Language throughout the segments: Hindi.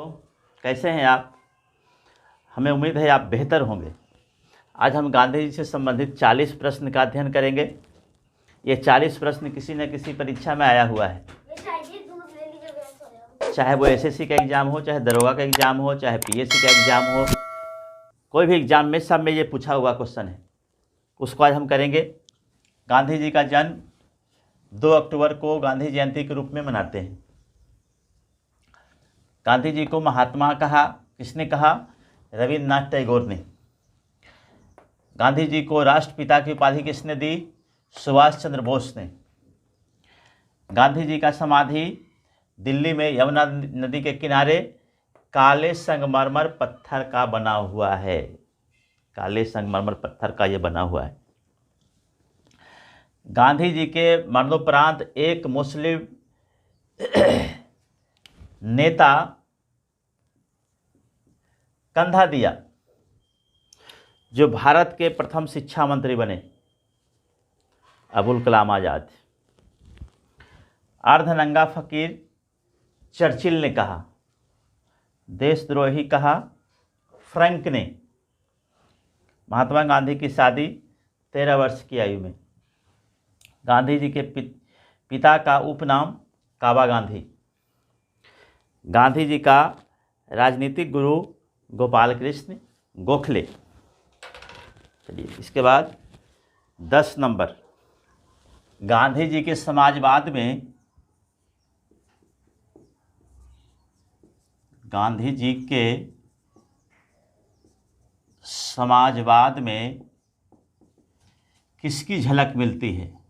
तो कैसे हैं आप? हमें उम्मीद है आप बेहतर होंगे। आज हम गांधी जी से संबंधित 40 प्रश्न का अध्ययन करेंगे। ये 40 प्रश्न किसी न किसी परीक्षा में आया हुआ है, चाहे वो एसएससी का एग्ज़ाम हो, चाहे दरोगा का एग्ज़ाम हो, चाहे पीएससी का एग्ज़ाम हो, कोई भी एग्ज़ाम में सब में ये पूछा हुआ क्वेश्चन है। उसको आज हम करेंगे। गांधी जी का जन्म 2 अक्टूबर को गांधी जयंती के रूप में मनाते हैं। गांधी जी को महात्मा कहा किसने कहा? रविन्द्रनाथ टैगोर ने। गांधी जी को राष्ट्रपिता की उपाधि किसने दी? सुभाष चंद्र बोस ने। गांधी जी का समाधि दिल्ली में यमुना नदी के किनारे काले संगमरमर पत्थर का बना हुआ है। काले संगमरमर पत्थर का ये बना हुआ है। गांधी जी के मरणोपरांत एक मुस्लिम नेता कंधा दिया, जो भारत के प्रथम शिक्षा मंत्री बने, अबुल कलाम आज़ाद। अर्धनंगा फकीर चर्चिल ने कहा। देशद्रोही कहा फ्रैंक ने। महात्मा गांधी की शादी 13 वर्ष की आयु में। गांधी जी के पिता का उपनाम काबा गांधी। गांधी जी का राजनीतिक गुरु गोपाल कृष्ण गोखले। चलिए, इसके बाद 10 नंबर। गांधी जी के समाजवाद में किसकी झलक मिलती है?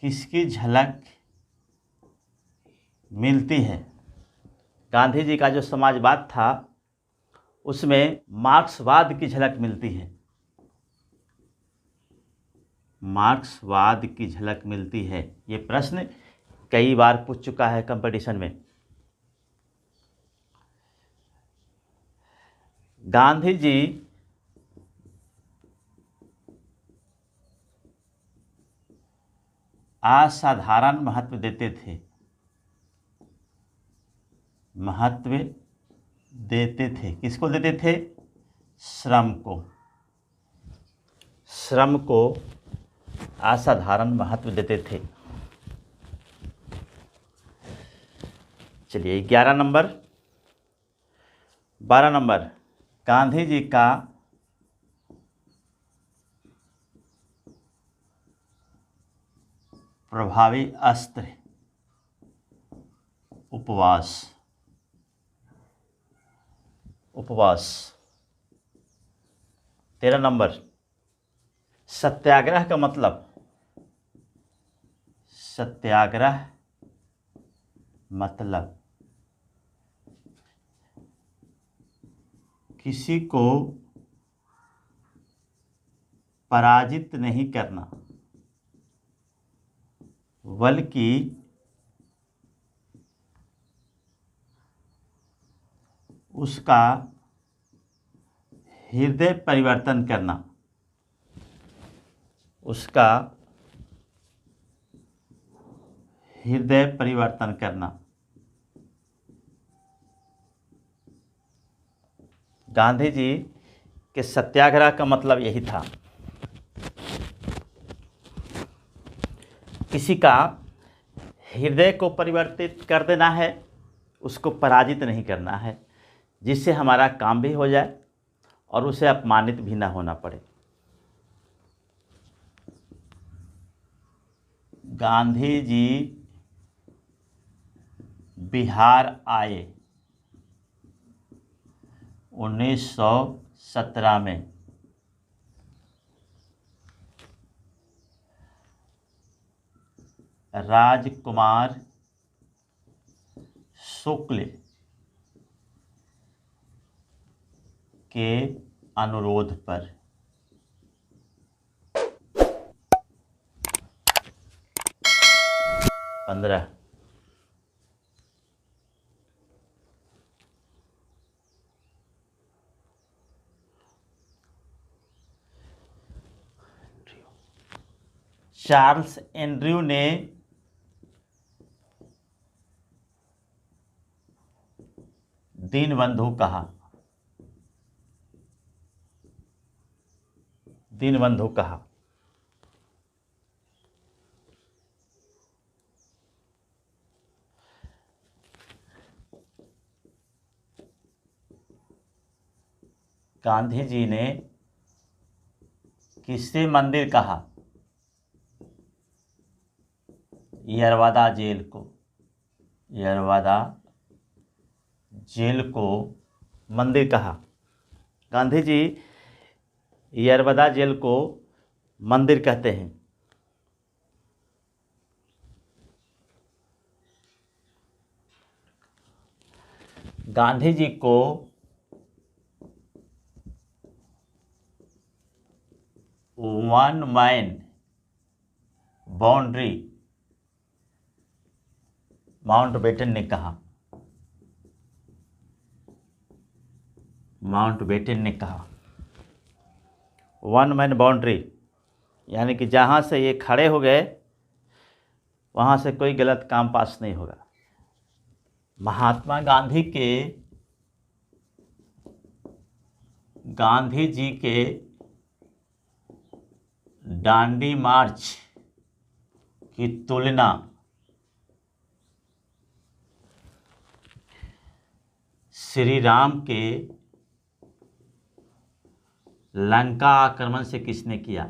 किसकी झलक मिलती है? गांधी जी का जो समाजवाद था उसमें मार्क्सवाद की झलक मिलती है। मार्क्सवाद की झलक मिलती है। ये प्रश्न कई बार पूछ चुका है कंपटीशन में। गांधी जी असाधारण महत्व देते थे। किसको देते थे? श्रम को। श्रम को असाधारण महत्व देते थे। चलिए, 11 नंबर। 12 नंबर। गांधी जी का प्रभावी अस्त्र उपवास। 13 नंबर। सत्याग्रह का मतलब? सत्याग्रह मतलब किसी को पराजित नहीं करना, बल्कि उसका हृदय परिवर्तन करना। उसका हृदय परिवर्तन करना। गांधी जी के सत्याग्रह का मतलब यही था। किसी का हृदय को परिवर्तित कर देना है, उसको पराजित नहीं करना है, जिससे हमारा काम भी हो जाए और उसे अपमानित भी ना होना पड़े। गांधी जी बिहार आए 1917 में। राजकुमार शुक्ल के अनुरोध पर। पंद्रह। चार्ल्स एंड्रयू ने दीनबंधु कहा। दीनबंधु कहा। गांधी जी ने किससे मंदिर कहा? यरवादा जेल को। यरवादा जेल को मंदिर कहा। गांधी जी यरवादा जेल को मंदिर कहते हैं। गांधी जी को वन मैन बाउंड्री माउंटबेटन ने कहा। माउंटबेटन ने कहा वन मैन बाउंड्री, यानी कि जहाँ से ये खड़े हो गए वहाँ से कोई गलत काम पास नहीं होगा। महात्मा गांधी जी के डांडी मार्च की तुलना श्री राम के लंका आक्रमण से किसने किया?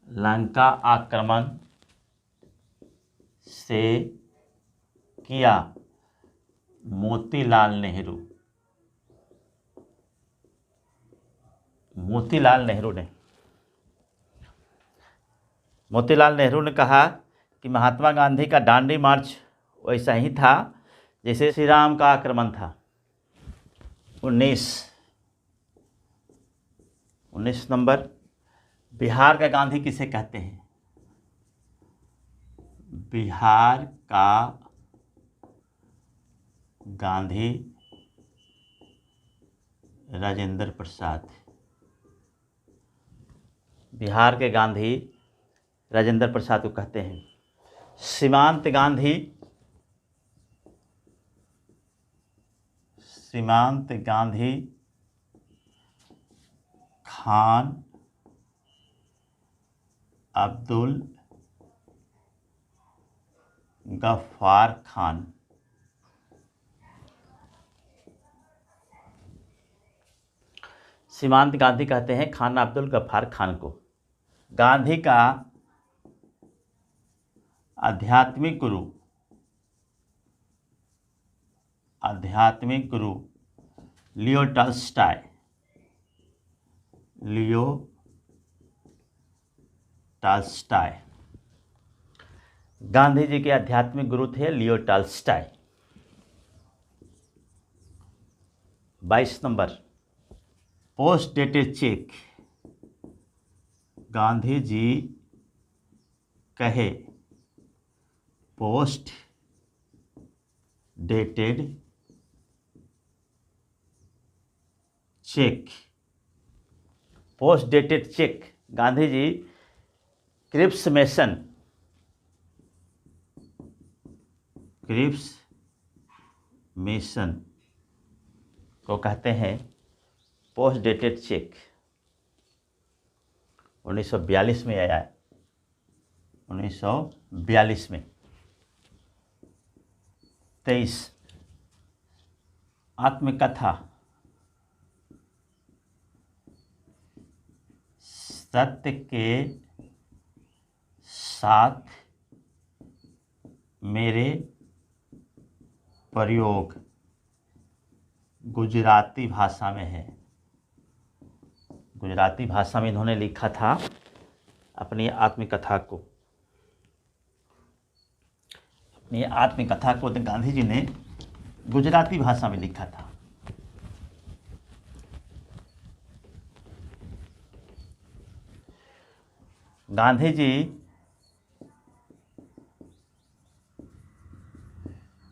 लंका आक्रमण से किया मोतीलाल नेहरू। मोतीलाल नेहरू ने कहा कि महात्मा गांधी का दांडी मार्च वैसा ही था जैसे श्री राम का आक्रमण था। 19 नंबर, बिहार का गांधी किसे कहते हैं? बिहार का गांधी राजेंद्र प्रसाद। बिहार के गांधी राजेंद्र प्रसाद को कहते हैं। सीमांत गांधी खान अब्दुल गफ्फार खान। सीमांत गांधी कहते हैं खान अब्दुल गफ्फार खान को। गांधी का आध्यात्मिक गुरु लियो टॉल्स्टॉय। गांधी जी के आध्यात्मिक गुरु थे Leo Tolstoy. 22 number, post dated cheque. Gandhi ji कहे post dated cheque. Post dated cheque Gandhi ji Cripps Mission को कहते हैं पोस्ट डेटेड चेक। 1942 में आया है। 1942 में। 23 आत्मकथा। सत्य के साथ मेरे प्रयोग गुजराती भाषा में है। गुजराती भाषा में इन्होंने लिखा था अपनी आत्मकथा को। अपनी आत्मकथा को गांधी जी ने गुजराती भाषा में लिखा था। गांधी जी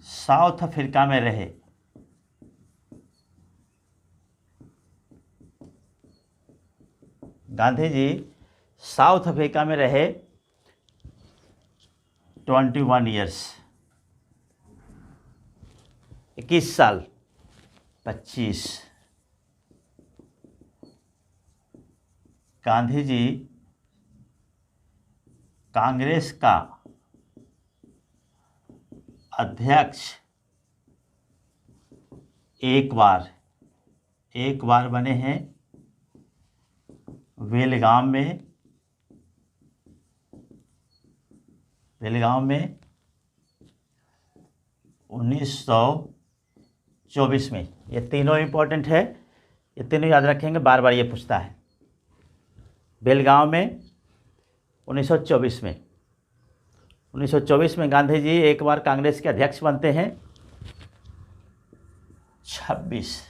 साउथ अफ्रीका में रहे। गांधी जी साउथ अफ्रीका में रहे 21 ईयर्स। 21 साल 25। गांधी जी कांग्रेस का अध्यक्ष एक बार बने हैं बेलगाम में 1924 में। ये तीनों इम्पोर्टेंट है, ये तीनों याद रखेंगे, बार बार ये पूछता है। बेलगाम में 1924 में 1924 में गांधी जी एक बार कांग्रेस के अध्यक्ष बनते हैं। 26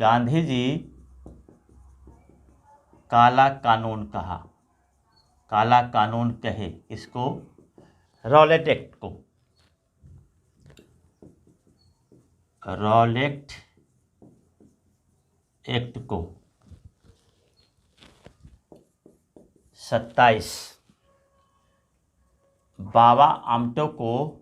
गांधी जी काला कानून कहे किसको? रॉलेट एक्ट को। रॉलेट एक्ट को। 27 बाबा आमटे को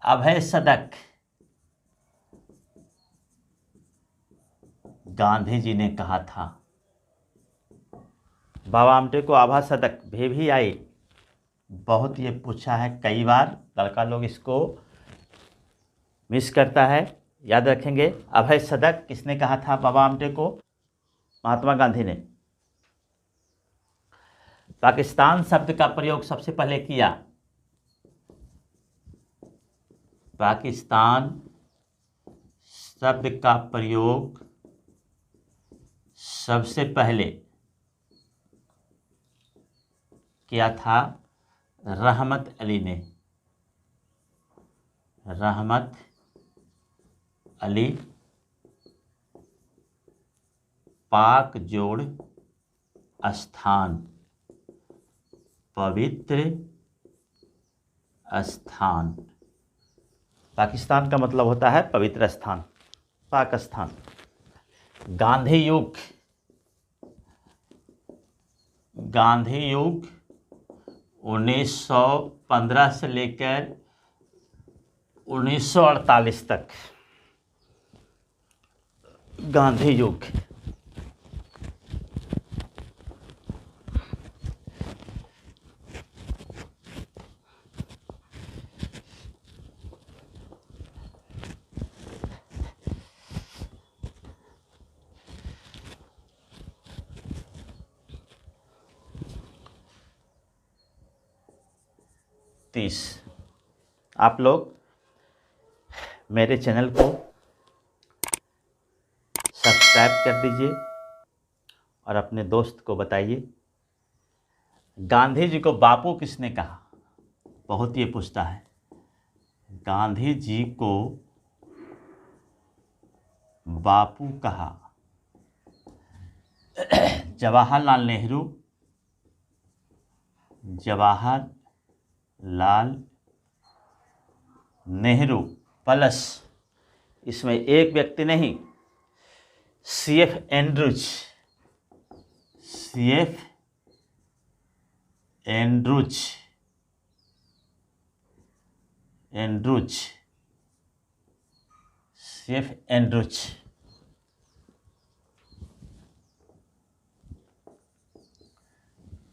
अभय सदक गांधी जी ने कहा था। बाबा आमटे को आभा सदक भी आई, बहुत ये पूछा है कई बार, लड़का लोग इसको मिस करता है, याद रखेंगे। अभय सदक किसने कहा था बाबा आमटे को? महात्मा गांधी ने। पाकिस्तान शब्द का प्रयोग सबसे पहले किया। पाकिस्तान शब्द का प्रयोग सबसे पहले किया था रहमत अली ने। रहमत अली पाक जोड़ स्थान, पवित्र स्थान। पाकिस्तान का मतलब होता है पवित्र स्थान, पाक स्थान। गांधी युग 1915 से लेकर 1948 तक। गांधी युग आप लोग मेरे चैनल को सब्सक्राइब कर दीजिए और अपने दोस्त को बताइए। गांधी जी को बापू किसने कहा? बहुत ये पूछता है। गांधी जी को बापू कहा जवाहरलाल नेहरू प्लस, इसमें एक व्यक्ति नहीं, CF एंड्रूज।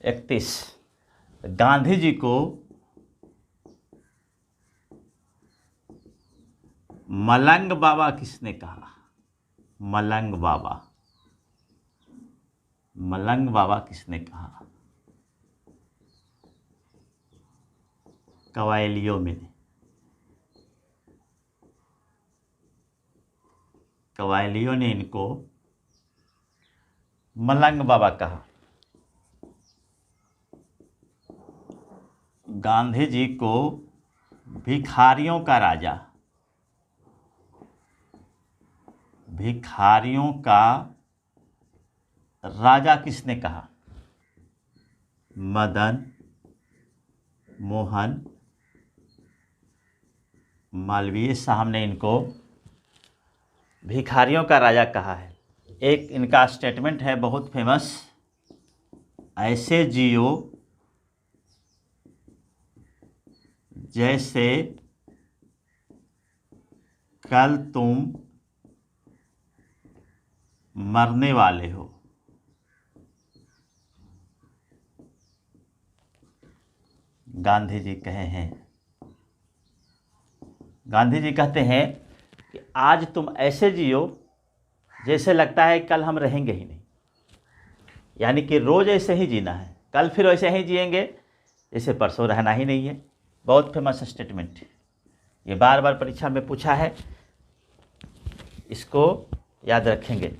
31 गांधी जी को मलंग बाबा किसने कहा? मलंग बाबा किसने कहा? कवायलियों ने इनको मलंग बाबा कहा। गांधी जी को भिखारियों का राजा किसने कहा? मदन मोहन मालवीय साहब ने इनको भिखारियों का राजा कहा है। एक इनका स्टेटमेंट है बहुत फेमस, ऐसे जियो जैसे कल तुम मरने वाले हो। गांधी जी कहे हैं, गांधी जी कहते हैं कि आज तुम ऐसे जियो जैसे लगता है कल हम रहेंगे ही नहीं। यानी कि रोज़ ऐसे ही जीना है, कल फिर वैसे ही जिएंगे जैसे परसों रहना ही नहीं है। बहुत फेमस स्टेटमेंट, ये बार बार परीक्षा में पूछा है, इसको याद रखेंगे।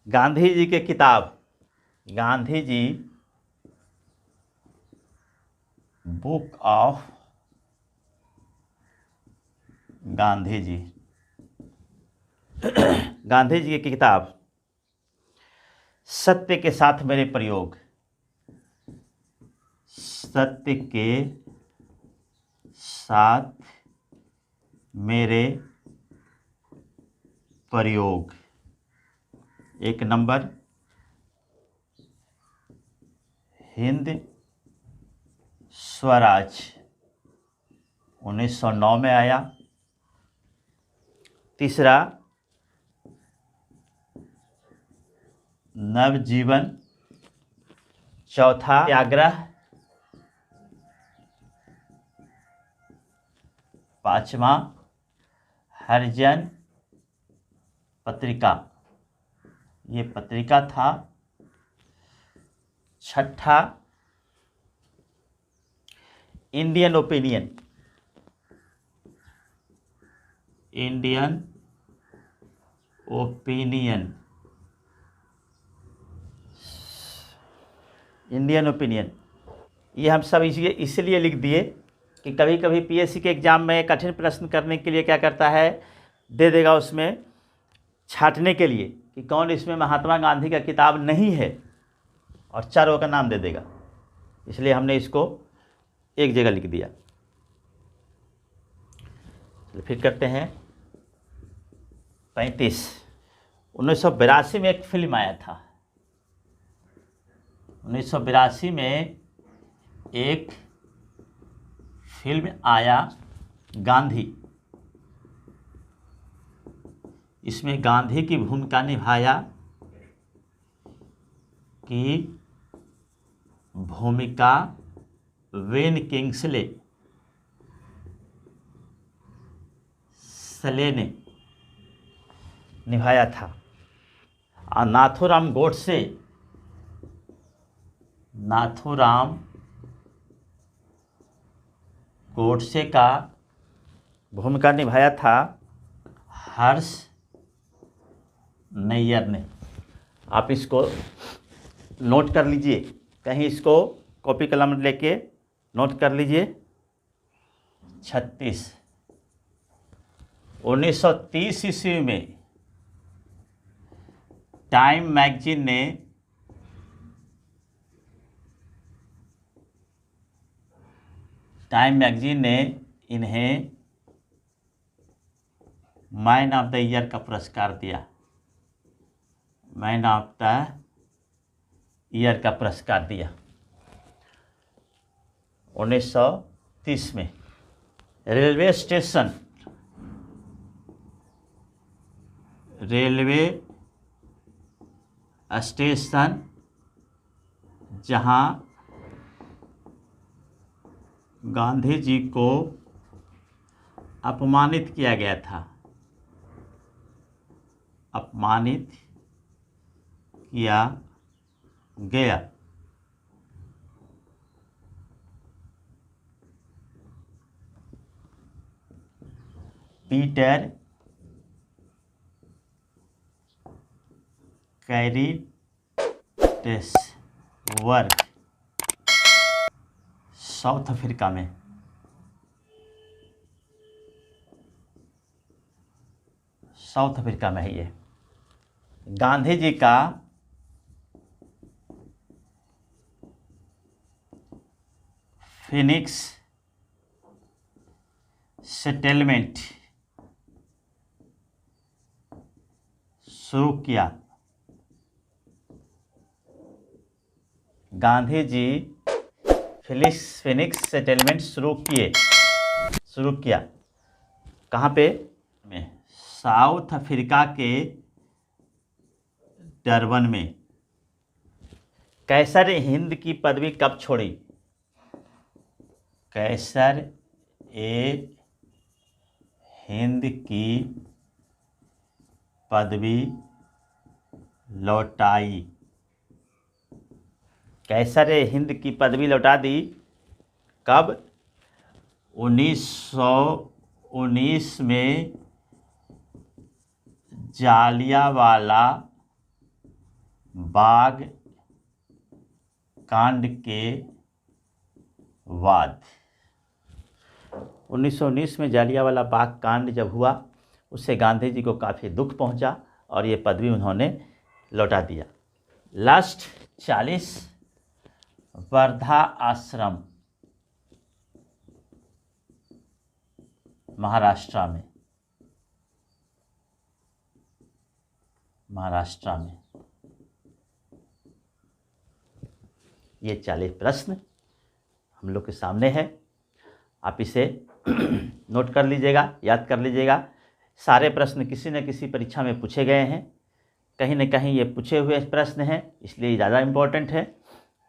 गांधी जी के किताब, गांधी जी बुक ऑफ गांधी जी, गांधी जी की किताब सत्य के साथ मेरे प्रयोग, सत्य के साथ मेरे प्रयोग, 1 नंबर हिंद स्वराज 1909 में आया। तीसरा नवजीवन। चौथा सत्याग्रह। पांचवा हरिजन पत्रिका, ये पत्रिका था। छठा Indian opinion, Indian opinion, Indian opinion. ये हम सब इसलिए लिख दिए कि कभी कभी पीएससी के एग्ज़ाम में कठिन प्रश्न करने के लिए क्या करता है, दे देगा उसमें छांटने के लिए कि कौन इसमें महात्मा गांधी का किताब नहीं है, और चारों का नाम दे देगा। इसलिए हमने इसको एक जगह लिख दिया। तो फिर करते हैं 35। 1982 में एक फिल्म आया था। 1982 में एक फिल्म आया गांधी। इसमें गांधी की भूमिका निभाया वेन किंग्सले ने निभाया था। और नाथूराम गोडसे का भूमिका निभाया था हर्ष नैयर ने। आप इसको नोट कर लीजिए, कहीं इसको कॉपी कलम लेके नोट कर लीजिए। 36 1930 ईस्वी में टाइम मैगजीन ने इन्हें मैन ऑफ द ईयर का पुरस्कार दिया। मैन ऑफ द ईयर का पुरस्कार दिया 1930 में। रेलवे स्टेशन जहां गांधी जी को अपमानित किया गया था, अपमानित किया गया। पीटर कैरिटेसबर्ग, साउथ अफ्रीका में। साउथ अफ्रीका में है ये। गांधी जी का फिनिक्स सेटलमेंट शुरू किया। गांधी जी फिनिक्स सेटलमेंट शुरू किया। कहाँ पे? में साउथ अफ्रीका के डरबन में। कैसर हिंद की पदवी कब छोड़ी? कैसर ए हिंद की पदवी लौटाई। कैसर ए हिंद की पदवी लौटा दी कब? 1919 में जालियांवाला बाग कांड के बाद। 1919 में जालियांवाला बाग कांड जब हुआ, उससे गांधी जी को काफ़ी दुख पहुंचा और ये पदवी उन्होंने लौटा दिया। लास्ट 40 वर्धा आश्रम महाराष्ट्र में। ये 40 प्रश्न हम लोग के सामने है। आप इसे नोट कर लीजिएगा, याद कर लीजिएगा। सारे प्रश्न किसी न किसी परीक्षा में पूछे गए हैं, कहीं न कहीं ये पूछे हुए प्रश्न हैं, इसलिए ज़्यादा इम्पोर्टेंट है।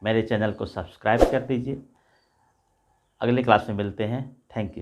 मेरे चैनल को सब्सक्राइब कर दीजिए। अगले क्लास में मिलते हैं। Thank you.